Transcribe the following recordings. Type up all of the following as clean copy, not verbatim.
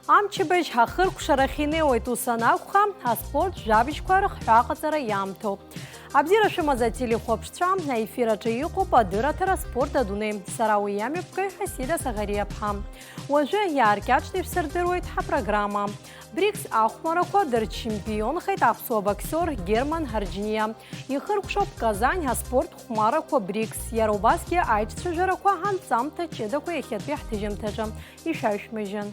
Амчыбыж хахыр кушарахине ойтусанавха, а спорт жабичквар храхатара ямто. Абдира шимаза телехопштрам на эфира чаику падыратара спорта дуне сарауи ямевкой хасида сагариябхам. Уже яркячтив сардырует ха программа. Брикс ахмарако дыр чемпион хайтап боксер Герман Харджиния. Ихыр кушоп Казань а спорт хмарако Брикс. Ярубаске айчтражарако ханцамта чедако ехетбех тежемтежам. Ишайшмежен.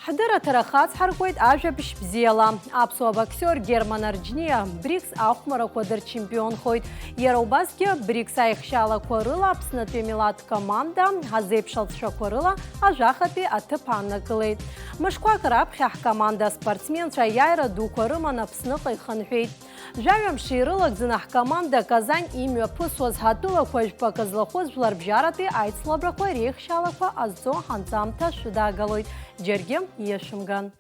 حضر ترخاص حركويت عجبش بزيلا أبسوا بكسور جيرمان أرجنيا بريكس أخمر كودر چمبيون خويت يروباسكي بريكس أيخشالا كوريلا بسنتي ميلاد كوماندا هزيبشال شكوريلا أجاختي أتبانا كليت مشكوا كراب خيح كوماندا سبورتسмен شايرا دو كوريمانا بسنقي خنحويت جاوم شيرلك زنح كوماندا Казань имя пусоз хатула кош показлахоз вларбжарати айцлабрако рехшалако азо ханцамта шудагалойт Джергем Ешимган.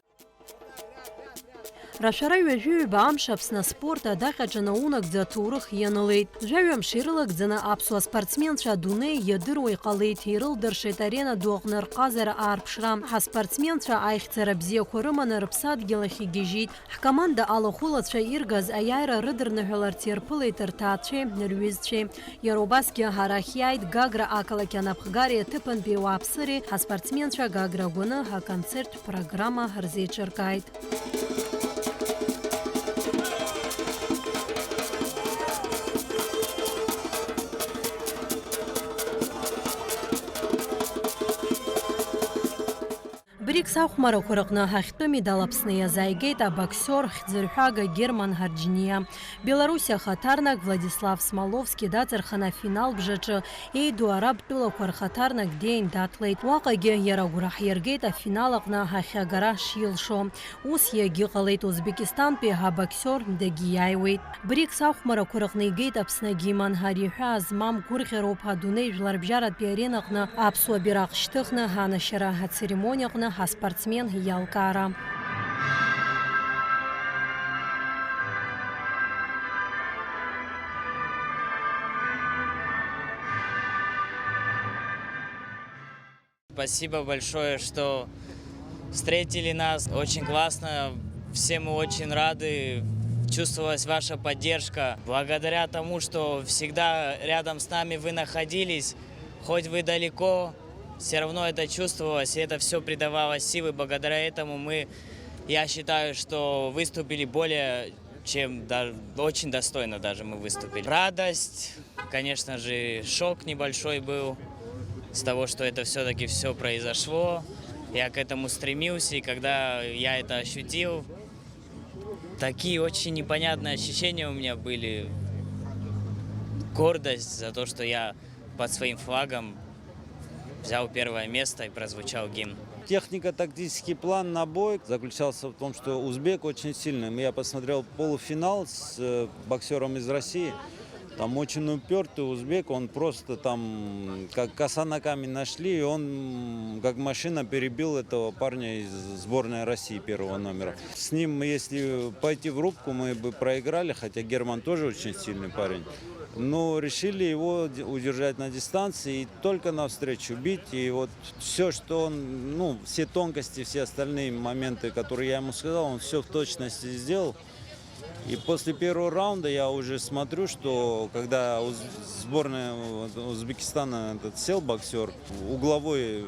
Рашара южу бам шапсна спорта дахаджана унак затурых янылейт. Жавям ширлык зана апсуа спортсменша дуне ядыруй қалейт хирыл дыршет арена доғныр қазар арпшрам. Ха спортсменша айхцара бзе корыманы рыпсад гелахи гежит. Команда алахулатша иргаз аяйра рыдырныхылар терпылейтер татче, нервизче. Яробаски харахияйт гагра акалакяна пхгаре тыпын певапсыри. Ха спортсменша гагра гуны ха концерт программа харзечеркайт. Брикс ахмара курыкна хахты медалапсная зайгейта боксер Хзырхага Герман Харджиния. Белоруссия хатарнак Владислав Смоловский датырхана финал бжачы эйду араб тула квархатарнак день датлейт. Вакаге ярагурах ергейта финалакна хахягара шилшо. Ус яги қалейт Узбекистан пеха боксер дегияйвейт. Брикс ахмара курыкны гейта псна Гиман Хариха азмам курхероп хадуней жларбжарат пиаренакна апсуа бирак штыхна хана шараха церемониякна ха спортсмен Ялкара. Спасибо большое, что встретили нас. Очень классно. Все мы очень рады. Чувствовалась ваша поддержка. Благодаря тому, что всегда рядом с нами вы находились, хоть вы далеко, все равно это чувствовалось, и это все придавало силы. Благодаря этому я считаю, что выступили более чем очень достойно даже мы выступили. Радость, конечно же, шок небольшой был с того, что это все-таки все произошло. Я к этому стремился, и когда я это ощутил, такие очень непонятные ощущения у меня были. Гордость за то, что я под своим флагом взял первое место и прозвучал гимн. Технико-тактический план на бой заключался в том, что узбек очень сильный. Я посмотрел полуфинал с боксером из России. Там очень упертый узбек, он просто там, как коса на камень нашли, и он как машина перебил этого парня из сборной России первого номера. С ним, если пойти в рубку, мы бы проиграли, хотя Герман тоже очень сильный парень. Но решили его удержать на дистанции и только навстречу бить. И вот все, что он, все тонкости, все остальные моменты, которые я ему сказал, он все в точности сделал. И после первого раунда я уже смотрю, что когда сборная Узбекистана сел боксер, угловой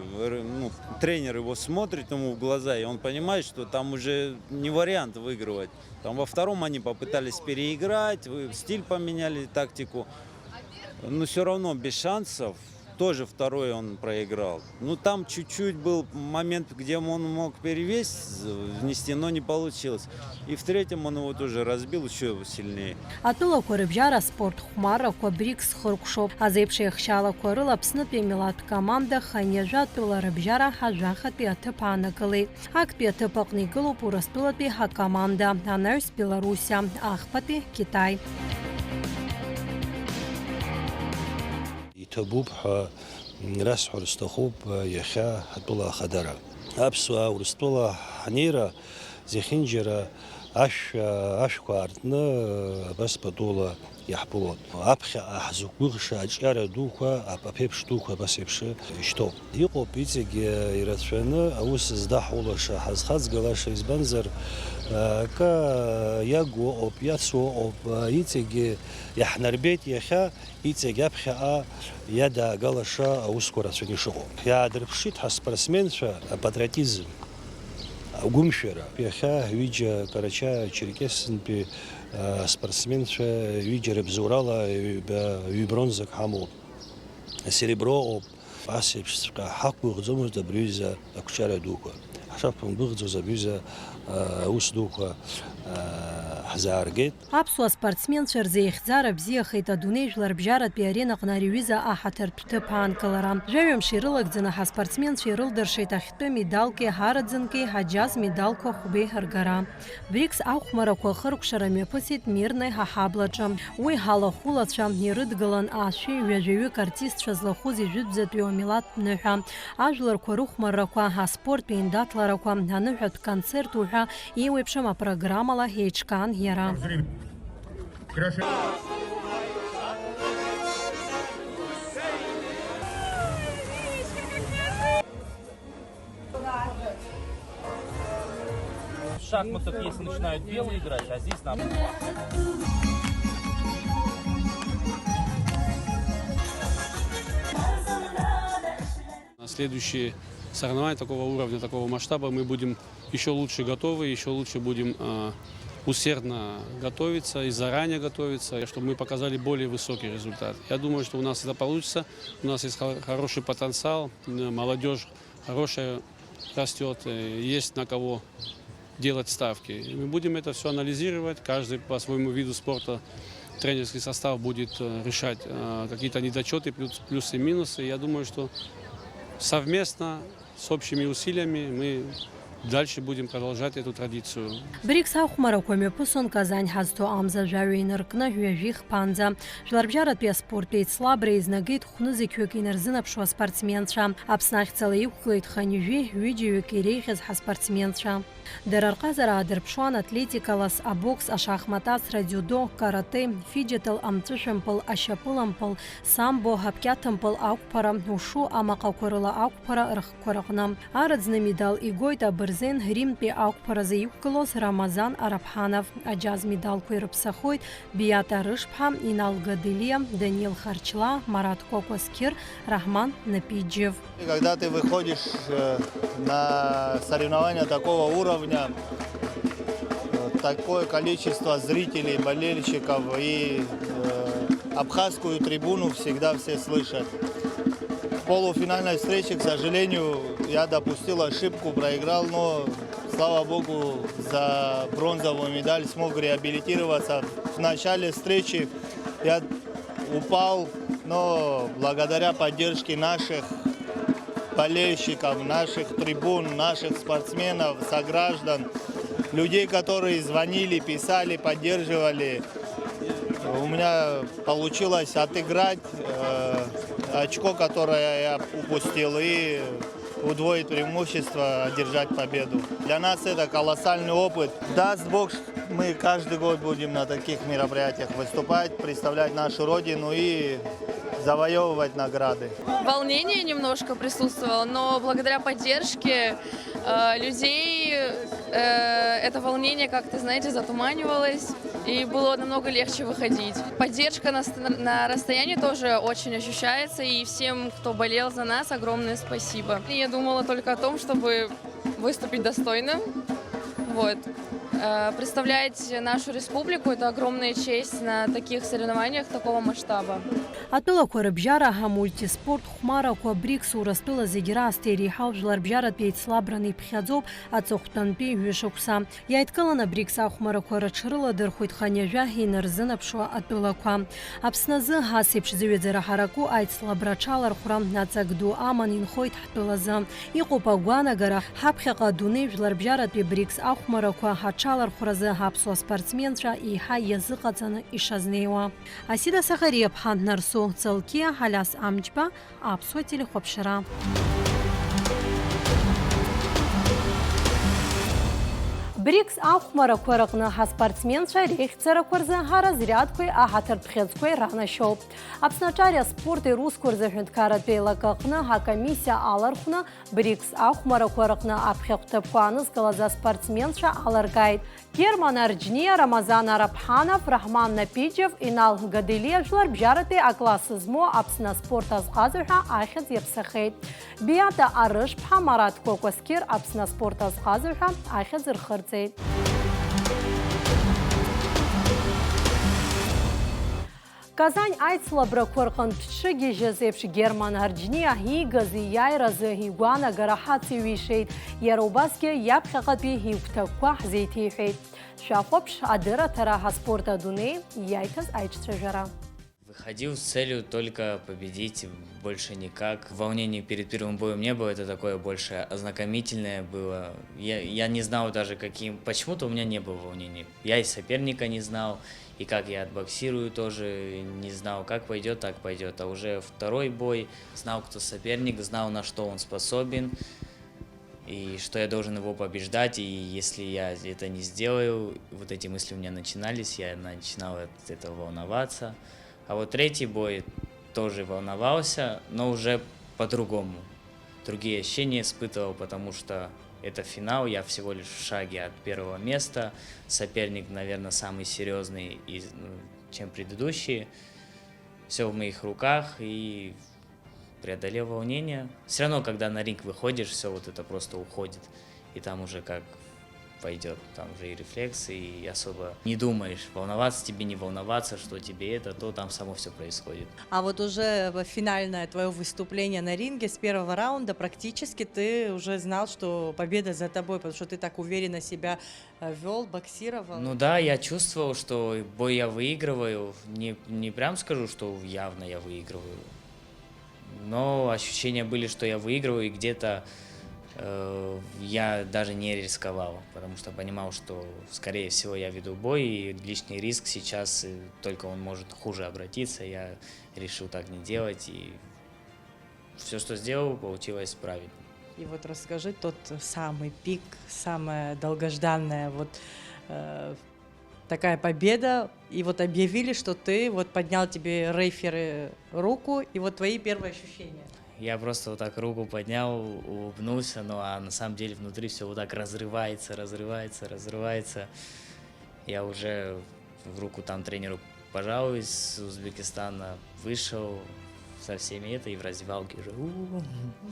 тренер его смотрит ему в глаза, и он понимает, что там уже не вариант выигрывать. Там во втором они попытались переиграть, стиль поменяли, тактику, но все равно без шансов. Тоже второй он проиграл. Там чуть-чуть был момент, где он мог перевес внести, но не получилось. И в третьем он его тоже разбил еще сильнее. Атула корыбжара спорт хмара кобрикс хоркшоп. Азепши хшала корыла пснапе милат команда ханежа тула рыбжара хажахати атыпана кылы. Акпе атыпакны кылу пурастулапе ха команда. Анарс Белоруссия, Ахпаты Китай. تبوب راسح ورستخوب يخا هطولا خدرة أبسوا ورستولا حنيرة زي خنجرة أش كارتنا بس بدولة يحبلون أبخي أحزق بغش أجار دوكا أبيبش دوكا بس يبش يشتو يقو بيتك يرتفنا أوس زدح ولا شحز خز قلاش يزبنزر كا يجو أو بياسو أو يتك يحنر بيت يخا يتك أبخي يدا قلاشا أوس كورتفني شغل يا دربشيت حسبرسمين فباتريотизм Гумшера. Пеха видя Карача Черкесин пи спортсмен видя ребзурала и бронза хаму. Серебро асипска хаку гзомус да брюза акчара дука. Хашапун бгзо за брюза усдука хазаргет. Аԥсуа спортсменцәа рзеихьӡара бзиахеит адунеи жәларбжьаратәи аренаҟны ари-аҩыза аҳаҭыртә ҭыԥ аанкылара. Жәаҩамш ирылагӡаны ҳаспортсменцәа ирылдыршеит ахьтәы медалки, ҳараӡынки, ҳаџьаз медалқәа хәбеи ҳаргара. БРИКС ахәмарақәа хыркәшара мҩаԥысит Мирнаи ҳаҳаблаҿы. Уи ҳалахәылацәа ирыдгылан аашәеи ҩажәаҩык артистцәа злахәыз ижәытәӡатәи амилаҭтә ныҳәа, ажәларқәа рыхәмаррақәа, аспорттәи аиндаҭларақәа, аныҳәатә концерту ҳәа еиуеиԥшым апрограммала еиҿкаан иара. В шахматах, если начинают белые играть, а здесь нам... На следующие соревнования такого уровня, такого масштаба мы будем еще лучше готовы, еще лучше будем усердно готовиться и заранее готовиться, чтобы мы показали более высокий результат. Я думаю, что у нас это получится. У нас есть хороший потенциал, молодежь хорошая растет, есть на кого делать ставки. И мы будем это все анализировать, каждый по своему виду спорта. Тренерский состав будет решать какие-то недочеты, плюсы и минусы. Я думаю, что совместно с общими усилиями мы дальше будем продолжать эту традицию. БРИКС ахәмарақәа мҩаԥысон Казань ҳазҭо амза жәаҩа инаркны ҳҩажәи хԥанӡа. Жәларбжьаратәи аспорттәи еицлабра еизнагеит хәнызқьҩык инарзынаԥшуа аспортсменцәа. Аԥсны ахьӡала иқәгылеит ханҩажәи ҩыџьаҩык иреиӷьыз ҳаспортсменцәа. Дара рҟазара аадырԥшуан атлетикалас, абокс, ашахматацра, дзюдо, карате, фиджитал, амҵәышәымпыл, ашьапылампыл, самбо, ҳапкьаҭымпыл ақәԥара, ушу, амаҟақәа рыла ақәԥара рыхқәа рҟны. Араӡны медал игоит абырзен Римтәи ақәԥаразы иқәгылоз Рамазан Араԥҳанов. Аџьаз медалқәа ирыԥсахоит Биата Рышԥҳа, Инал Гаделия, Даниил Харчла, Марат Кокоскир, Рахман Напиджев. Когда ты выходишь на соревнования такого уровня, такое количество зрителей, болельщиков и абхазскую трибуну всегда все слышат. В полуфинальной встрече, к сожалению, я допустил ошибку, проиграл, но, слава богу, за бронзовую медаль смог реабилитироваться. В начале встречи я упал, но благодаря поддержке наших болельщиков, наших трибун, наших спортсменов, сограждан, людей, которые звонили, писали, поддерживали, у меня получилось отыграть очко, которое я упустил, и удвоить преимущество, одержать победу. Для нас это колоссальный опыт. Даст Бог, мы каждый год будем на таких мероприятиях выступать, представлять нашу родину и завоевывать награды. Волнение немножко присутствовало, но благодаря поддержке людей это волнение как-то, знаете, затуманивалось, и было намного легче выходить. Поддержка на расстоянии тоже очень ощущается, и всем, кто болел за нас, огромное спасибо. Я думала только о том, чтобы выступить достойно. Вот. Представлять нашу республику – это огромная честь на таких соревнованиях такого масштаба. Атәылақәа рыбжьара мультиспорт хәмарақәа БРИКС Урыстәыла зегьы раасҭа иреиҳау жәларбжьаратәи еицлабраны иԥхьаӡоуп аҵыхәтәантәи ҩышықәса. Иааидкыланы БРИКС ахәмарақәа рыҽрыладырхәит ханҩажәа инарзынаԥшуа атәылақәа. Аԥсны азы ас еиԥш зыҩаӡара ҳараку аицлабра аҽалархәра аҵак ду аман инхоит ҳтәылазы. Иҟоуп агәаанагара ҳаԥхьаҟа адунеи жәларбжьаратәи БРИКС ахәмарақәа ҳаҽалархәразы ҳаԥсуа спортсменцәа еиҳа иазыҟаҵаны ишазнеиуа. Асида Сахариаԥҳа, Нарсу Цалкиа, Ҳалиас Амҷба, Аԥсуа телехәаԥшра. بريكس أخمر كورقنا спортсменша рейхцера курзанхара зрядкой агатар пхецкой рана шоу. Апсначаря спорт и рускурза хюнткарат пейлакахна ха комиссия алархна брикс Ахмара курақна апхектапкуаныз галаза спортсменша аларгайд. Герман Арджния, Рамазан Арабханов, Рахман Напиджев, Инал Гадилиевжлар бжараты аклассызмо апсна спорт азғазыха ахез епсахейд. Бията арыш пха Марат Кокоскир апсна спорт азғазыха ахез ирхырцейд. Казань айцлабра корқан пшиги жезепш Герман Арджния хигазы яйразы хигуана гарахаци вишейд. Яробаске япхақатби хигтакуах зейтихейд. Шафопш адыра тараха спорта дуны яйтаз айчтражара. Выходил с целью только победить, больше никак. Волнений перед первым боем не было, это такое больше ознакомительное было. Я не знал даже каким, почему-то у меня не было волнений. Я и соперника не знал, и как я отбоксирую тоже не знал, как пойдет, так пойдет. А уже второй бой, знал, кто соперник, знал, на что он способен, и что я должен его побеждать. И если я это не сделаю, вот эти мысли у меня начинались, я начинал от этого волноваться. А вот третий бой тоже волновался, но уже по-другому. Другие ощущения испытывал, потому что это финал, я всего лишь в шаге от первого места. Соперник, наверное, самый серьезный, чем предыдущие. Все в моих руках, и преодолел волнение. Все равно, когда на ринг выходишь, все вот это просто уходит. И там уже как пойдет, там уже и рефлексы, и особо не думаешь, волноваться тебе, не волноваться, что тебе это, то там само все происходит. А вот уже финальное твое выступление на ринге с первого раунда практически ты уже знал, что победа за тобой, потому что ты так уверенно себя вел, боксировал. Ну да, я чувствовал, что бой я выигрываю, не прям скажу, что явно я выигрываю, но ощущения были, что я выигрываю, и где-то я даже не рисковал, потому что понимал, что, скорее всего, я веду бой, и лишний риск сейчас, только он может хуже обратиться. Я решил так не делать, и все, что сделал, получилось правильно. И вот расскажи тот самый пик, самая долгожданная вот такая победа, и вот объявили, что ты вот поднял тебе рефери руку, и вот твои первые ощущения. Я просто вот так руку поднял, улыбнулся, ну а на самом деле внутри все вот так разрывается. Я уже в руку там тренеру пожал из Узбекистана, вышел со всеми это и в раздевалке уже.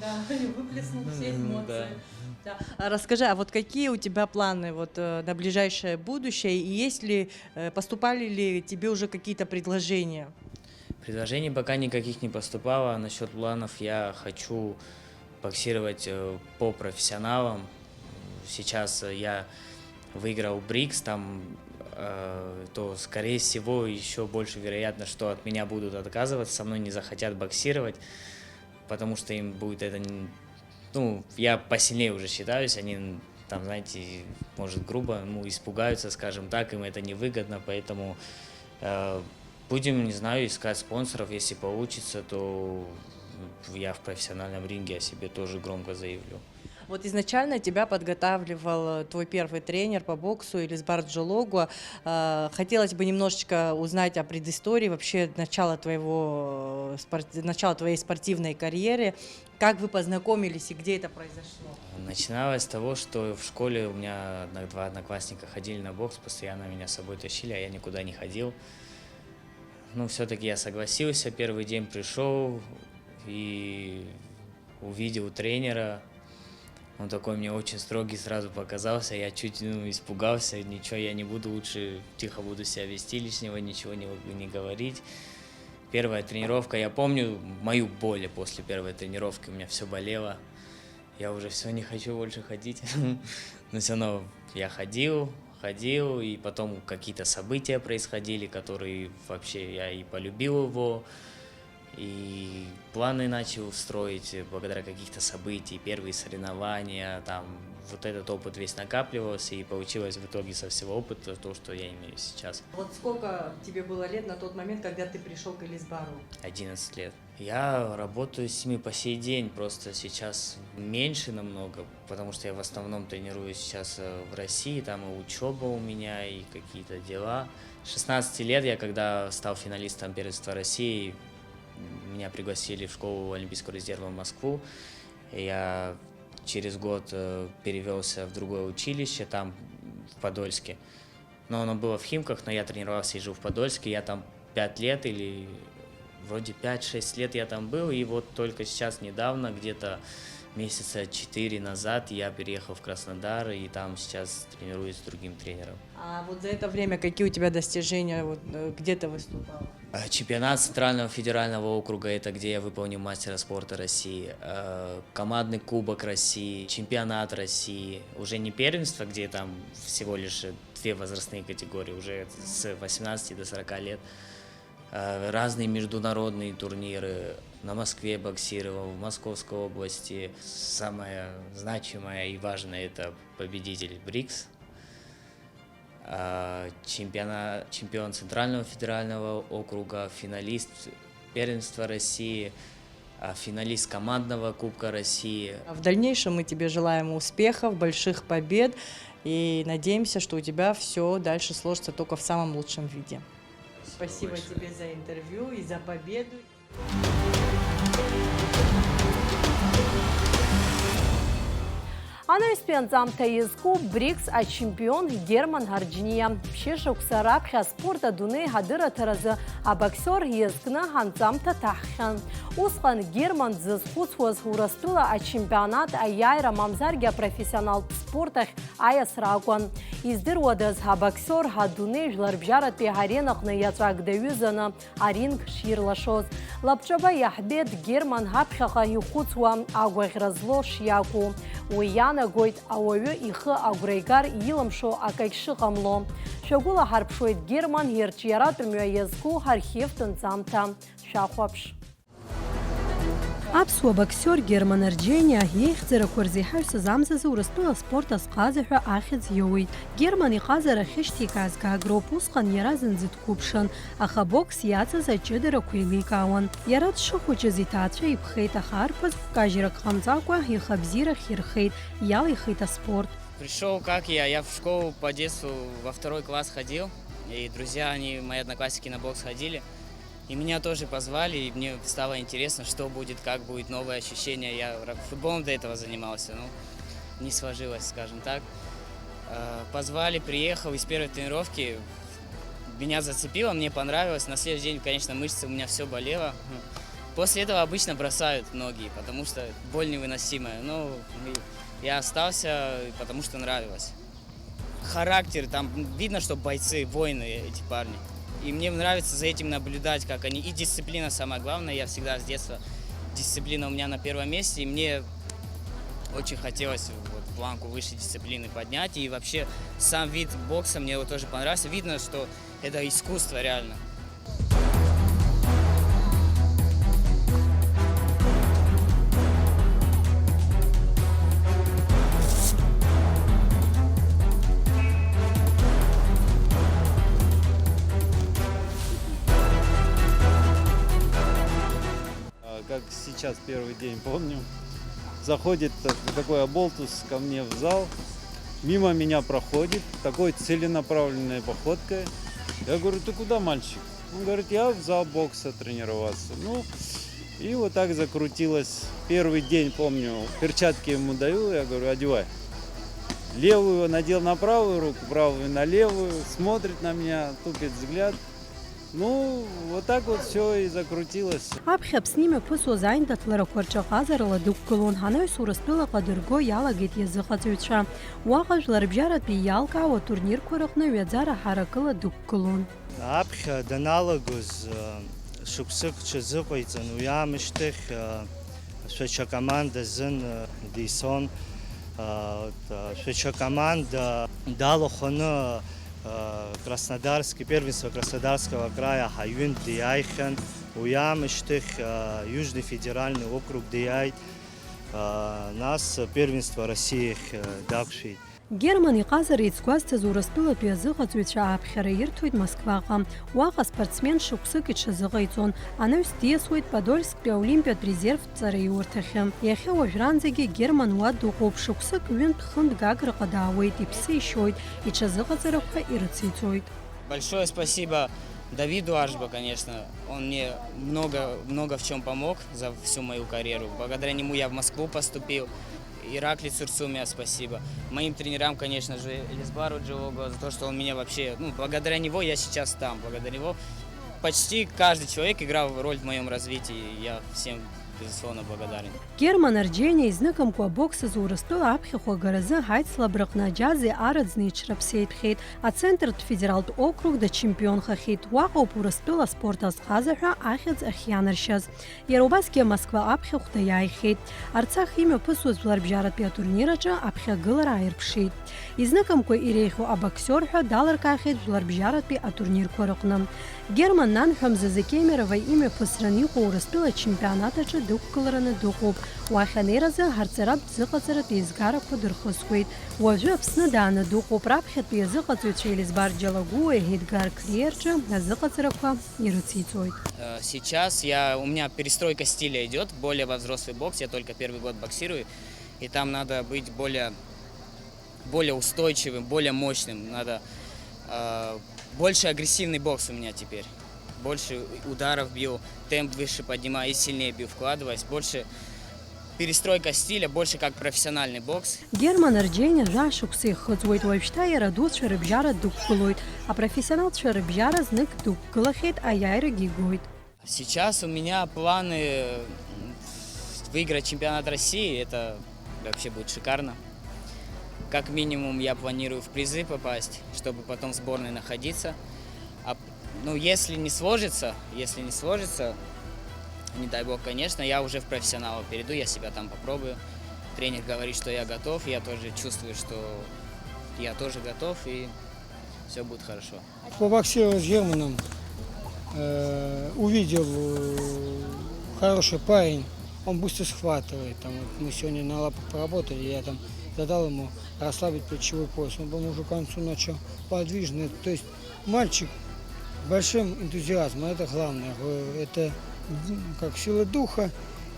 Да, выплеснул все эмоции. Да. Да. А расскажи, а вот какие у тебя планы вот на ближайшее будущее, и есть ли, поступали ли тебе уже какие-то предложения? Предложений пока никаких не поступало. Насчет планов я хочу боксировать по профессионалам. Сейчас я выиграл Брикс, там, то, скорее всего, еще больше вероятно, что от меня будут отказываться, со мной не захотят боксировать, потому что им будет это... Ну, я посильнее уже считаюсь, они там, знаете, может, грубо, испугаются, скажем так, им это невыгодно, поэтому... Будем, не знаю, искать спонсоров. Если получится, то я в профессиональном ринге о себе тоже громко заявлю. Вот изначально тебя подготавливал твой первый тренер по боксу Элизбар Джалогу. Хотелось бы немножечко узнать о предыстории, вообще начала твоей спортивной карьеры. Как вы познакомились и где это произошло? Начиналось с того, что в школе у меня два одноклассника ходили на бокс, постоянно меня с собой тащили, а я никуда не ходил. Ну, все-таки я согласился, первый день пришел и увидел тренера. Он такой мне очень строгий сразу показался, я чуть испугался, ничего я не буду, лучше тихо буду себя вести, лишнего ничего не говорить. Первая тренировка, я помню мою боль после первой тренировки, у меня все болело. Я уже все не хочу больше ходить, но все равно я ходил, и потом какие-то события происходили, которые вообще я и полюбил его, И планы начал строить благодаря каких-то событий, первые соревнования, там вот этот опыт весь накапливался, и получилось в итоге со всего опыта то, что я имею сейчас. Вот сколько тебе было лет на тот момент, когда ты пришел к Элисбару? 11 лет. Я работаю с ними по сей день, просто сейчас меньше намного, потому что я в основном тренируюсь сейчас в России, там и учеба у меня, и какие-то дела. 16 лет я, когда стал финалистом первенства России, меня пригласили в школу Олимпийского резерва в Москву. Я через год перевелся в другое училище, там, в Подольске. Но оно было в Химках, но я тренировался и жил в Подольске. Я там 5 лет или вроде 5-6 лет я там был. И вот только сейчас, недавно, где-то месяца 4 назад, я переехал в Краснодар, и там сейчас тренируюсь с другим тренером. А вот за это время какие у тебя достижения, вот, где ты выступал? Чемпионат Центрального федерального округа – это где я выполнил мастера спорта России. Командный кубок России, чемпионат России. Уже не первенство, где там всего лишь 2 возрастные категории, уже с 18 до 40 лет. Разные международные турниры. На Москве боксировал, в Московской области. Самое значимое и важное – это победитель БРИКС. Чемпион Центрального федерального округа, финалист первенства России, финалист командного Кубка России. В дальнейшем мы тебе желаем успехов, больших побед и надеемся, что у тебя все дальше сложится только в самом лучшем виде. Спасибо тебе за интервью и за победу. Анаиспен замта язку БРИКС а чемпион Герман Харджиния. Пшешукса рапхя спорта Дуней хадыра таразы, а боксер язгна ханзамта таххан. Усхан Герман зызхуцваз урастыла а чемпионат аяйра мамзаргя профессионал спортах аяс рагуан. Издырвадыз а боксер хадуней жларбжарат пехаренах на ятрагдавюзана аринг ширлашоз. Лапчаба яхбет Герман хапхаха юхуцва агвахразло шьяку. Уяна гойт ауаҩы ихы агәра иламшо акагь шыҟамло. Шәагәыла ҳарԥшуеит Герман ирҿиаратә мҩа иазку ҳархив ҭынҵамҭа. Шәахәаԥш. Аԥсуа боксер Герман Арџьениа иеихьӡарақәа рзеиҳаҩсыз амзазы Урыстәыла спорт азҟазаҳәа ахьӡ иоуит. Герман иҟазара ахьышьҭикааз гаагроуп, усҟан иара зынӡа дқәыԥшын, аха бокс иаҵаз аҷыдарақәа еиликаауан. Иара дшыхәыҷыз иҭаацәа иԥхеит, аха арԥыс кажьрак ҟамҵакәа ихабзиарахь ирхеит, иалихит аспорт. Пришел как я в школу по детству во 2 класс ходил, и друзья, мои одноклассники на бокс ходили. И меня тоже позвали, и мне стало интересно, что будет, как будет, новые ощущения. Я футболом до этого занимался, но не сложилось, скажем так. Позвали, приехал, и с первой тренировки меня зацепило, мне понравилось. На следующий день, конечно, мышцы у меня все болело. После этого обычно бросают многие, потому что боль невыносимая. Но я остался, потому что нравилось. Характер, там видно, что бойцы, воины эти парни. И мне нравится за этим наблюдать, как они. И дисциплина самое главное. Я всегда с детства, дисциплина у меня на первом месте. И мне очень хотелось вот планку выше дисциплины поднять. И вообще сам вид бокса мне его тоже понравился. Видно, что это искусство реально. Как сейчас первый день помню, заходит такой оболтус ко мне в зал, мимо меня проходит, такой целенаправленной походкой. Я говорю, ты куда, мальчик? Он говорит, я в зал бокса тренироваться. Ну, и вот так закрутилось. Первый день, помню, перчатки ему даю, я говорю, одевай. Левую надел на правую руку, правую на левую, смотрит на меня, тупит взгляд. Ну, вот так вот все и закрутилось. Аԥхьа Аԥсны имҩаԥысуаз аиндаҭларақәа рҿаҟазарала дықәгылон, ҳанаҩс Урыстәылаҟа дырго иалагеит иазыҟаҵаҩцәа. Уаҟа жәларбжьаратәи иалкаауа турнирқәа рыҟны ҩаӡара ҳаракыла дықәгылон. Аԥхьа даналагоз шықәсык ҽазыҟаиҵан, уи аамышьҭахь шәача команда зын дисон, шәача команда далахәаны Краснодарский, первенство Краснодарского края, Хаюн, Диайхен, Уямыштых, Южный федеральный округ Диай, нас первенство России Дакши. Герман иҟазар еицгәазҭаз Урыстәылатәи азыҟаҵаҩцәа ааԥхьара ирҭоит Москваҟа. Уаҟа спортсмен шықәсык иҽазыҟаиҵон. Анаҩс диасуеит Подольсктәи аолимпиатә резервтә ҵараиурҭахьы. Иахьа уажәраанӡагьы Герман уа дыҟоуп. Шықәсык ҩынтә хынтә Гаграҟа даауеит, иԥсы ишьоит, иҽазыҟаҵарақәа ирыциҵоит. Большое спасибо Давиду Ашба, конечно. Он мне много в чем помог за всю мою карьеру. Благодаря нему я в Москву поступил. Ираклий Цурцумия, спасибо. Моим тренерам, конечно же, Элисбару Джиогу, за то, что он меня вообще... благодаря него я сейчас там. Благодаря него почти каждый человек играл роль в моем развитии. Я всем, безусловно, благодарен. Герман Арџьаниа изныкымкәа абокс азы Урыстәыла аԥхьахә агаразы Ҳаицлаб рыҟны араӡны иҽраԥсеитәхеит. Ацентртә федералтә округ дачемпионхахьеит. Уаҟоуп Урыстәыла аспорт азҟазаҳәа ахьӡ ахьианаршьаз. Иара убасгьы Амосква аԥхьахә даиааихьеит. Арцах имҩаԥысуаз жәларбжьаратәи атурнир аҿы аԥхьагылара ааирԥшит. Изныкымкәа иреиӷьу абоксер ҳәа далыркаахьеит жәларбжьаратәи атурнирқәа рыҟны. Герман Нанҳәамза Закемерова имҩаԥысран иҟоу Урыстәыла ачемпионат аҿы дықәгылараны дыҟоуп. Уахь анеиразы ҳарҵаратә зыҟаҵаратәи еизгарақәа дырхысуеит. Уажәы Аԥсны дааны дыҟоуп. Раԥхьатәи азыҟаҵаҩцәа Елизбар Џьалагәуа, Едгар Криа рҿы азыҟаҵарақәа ирыциҵоит. Сейчас у меня перестройка стиля идет, более во взрослый бокс. Я только первый год боксирую, и там надо быть более устойчивым, более мощным. Надо больше агрессивный бокс у меня теперь. Больше ударов бью, темп выше поднимаю и сильнее бью, вкладываясь. Больше перестройка стиля, больше как профессиональный бокс. Герман Арџьаниа жәашықәса ихыҵуеит. Уажәшьҭа иара дуцәа рыбжьара дықәгылоит. Апрофессионалцәа рыбжьара знык дықәгылахьеит, аиааирагьы игоит. Сейчас у меня планы выиграть чемпионат России. Это вообще будет шикарно. Как минимум я планирую в призы попасть, чтобы потом в сборной находиться. Если не сложится, не дай бог, конечно, я уже в профессионала перейду, я себя там попробую. Тренер говорит, что я готов, я тоже чувствую, что я тоже готов, и все будет хорошо. Побоксировал с Германом, увидел хороший парень, он быстро схватывает. Мы сегодня на лапах поработали, я там задал ему расслабить плечевой пояс. Он, по-моему, уже к концу начал подвижный. То есть мальчик с большим энтузиазмом, это главное. Это как сила духа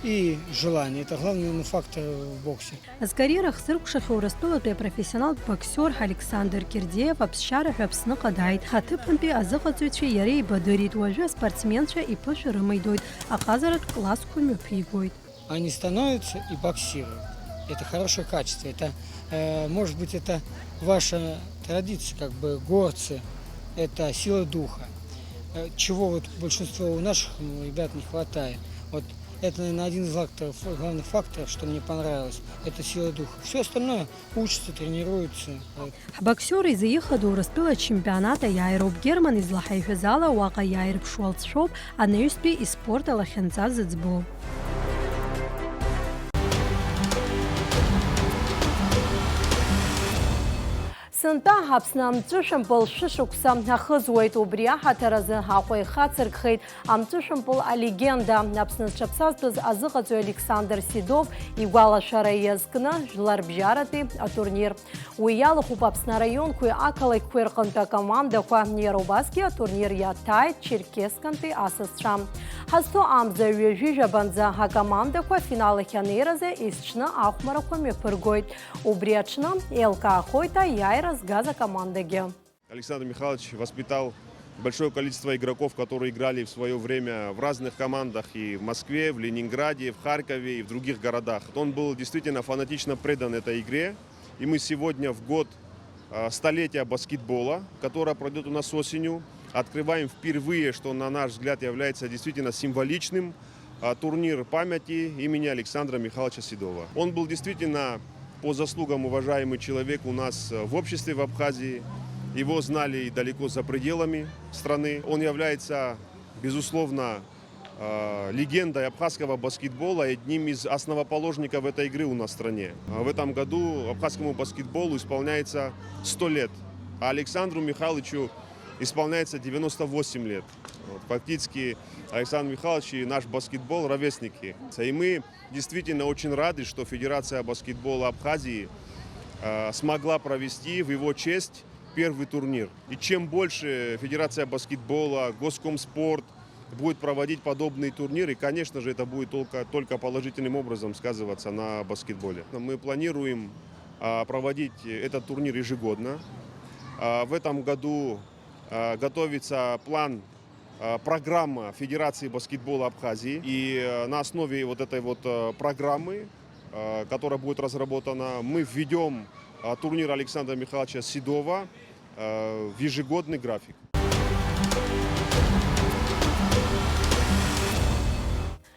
и желание. Это главный фактор в боксе. З карьерах зыркәшахьоу Урыстәылатәи апрофессионалтә боксер Александр Кирдеев аԥсшьара ҳәа Аԥсны ҟадаит. Ҳаҭыԥантәи азыҟаҵаҩцәа иара еибадырит. Уажәы аспортсменцәа иԥышәа рымеидоит. Аҟазаратә классқәа мҩаԥигоит. Они становятся и боксируют. Это хорошее качество. Это, может быть, это ваша традиция, как бы горцы. Это сила духа. Чего вот большинство у наших ребят не хватает. Вот это, наверное, один из главных факторов, что мне понравилось. Это сила духа. Все остальное учатся, тренируются. Ҳбоксер изы ихадоу Урыстәыла ачемпионат аиааироуп. Герман излаҳаиҳәаз ала уаҟа иааирԥшуа алҵшәоуп анаҩстәи испорт алахьынҵа зыӡбо. Сынтәа Аԥсны амҵәышәымпыл шәышықәса ахызуеит. Убри аҳаҭаразы Аҟәа ихацыркхеит амҵәышәымпыл алегенда. Аԥсны зҽаԥсазтәыз азыҟаҵаҩ Александр Седов игәалашәара иазкны жәларбжьаратәи атурнир. Уи иалахәуп Аԥсны араионқәеи ақалақьқәеи рҟынтә акомандақәа. Иара убасгьы атурнир иаҭааит Черкескантәи асасцәа. Ҳазҭо амза ҩажәижәабанӡа акомандақәа финал ахь анеиразы есҽны ахәмарақәа мҩаԥыргоит. Убри аҽны еилкаахоит аиааира згаз акомандагьы. Александр Михайлович воспитал большое количество игроков, которые играли в свое время в разных командах и в Москве, в Ленинграде, в Харькове и в других городах. Он был действительно фанатично предан этой игре. И мы сегодня в год столетия баскетбола, которое пройдет у нас осенью, открываем впервые, что на наш взгляд является действительно символичным, турнир памяти имени Александра Михайловича Седова. Он был действительно по заслугам уважаемый человек у нас в обществе в Абхазии. Его знали далеко за пределами страны. Он является, безусловно, легендой абхазского баскетбола и одним из основоположников этой игры у нас в стране. В этом году абхазскому баскетболу исполняется 100 лет. А Александру Михайловичу исполняется 98 лет. Вот, фактически Александр Михайлович и наш баскетбол ровесники. И мы действительно очень рады, что Федерация баскетбола Абхазии смогла провести в его честь первый турнир. И чем больше Федерация баскетбола, Госкомспорт будет проводить подобные турниры, конечно же, это будет только положительным образом сказываться на баскетболе. Мы планируем проводить этот турнир ежегодно. В этом году готовится программа Федерации баскетбола Абхазии. И на основе вот этой вот программы, которая будет разработана, мы введем турнир Александра Михайловича Седова в ежегодный график.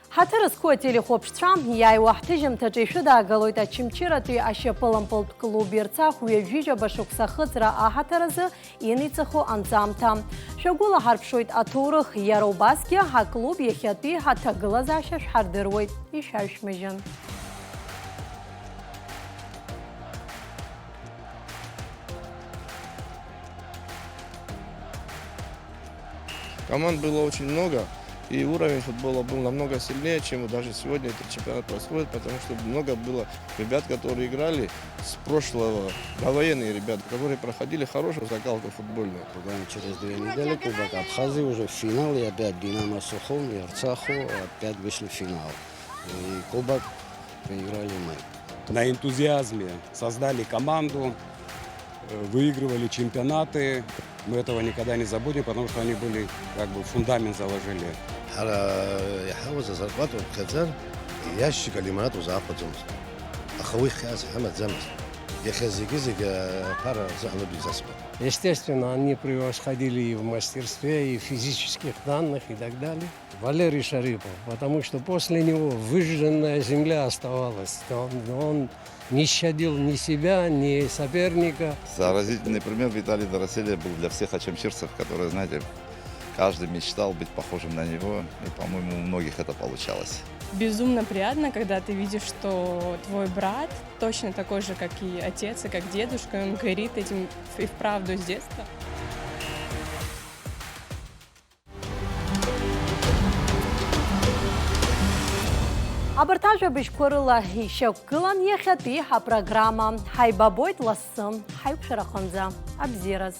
Хатер скотили хопштрам, я и вахтижем тачишуда галойта чимчира ты ашепалам полт клуберца хуя жижа башукса хатра а хатеразы иницаху анзамта. Шагула харпшойт атурах яробаски ха клуб ехяти хата глазашаш хардервойт и шашмежан. Команд было очень много, и уровень футбола был намного сильнее, чем даже сегодня этот чемпионат происходит, потому что много было ребят, которые играли с прошлого, довоенные ребята, которые проходили хорошую закалку футбольную. Через 2 недели Кубок Абхазии уже в финал, и опять Динамо Сухум и Арцаху опять вышли в финал. И Кубок выиграли мы. На энтузиазме создали команду, выигрывали чемпионаты. Мы этого никогда не забудем, потому что они были, как бы, фундамент заложили. يحوز زرقات وكذا ياش كلمات وزعفة جمس أخوي خاز حمد زمس يخزيكزيك пара زعلو. Естественно, они превосходили и в мастерстве, и в физических данных, и так далее. Валерий Шарипов, потому что после него выжженная земля оставалась. Он не щадил ни себя, ни соперника. Заразительный пример Виталий Дороселия был для всех ачамчирцев, которые, знаете, каждый мечтал быть похожим на него, и, по-моему, у многих это получалось. Безумно приятно, когда ты видишь, что твой брат точно такой же, как и отец, и как дедушка, он горит этим и вправду с детства. Абортажа бешкорла хишевкылан ехати ха программа хайбабойт лассым хайпшарахонза абзираз.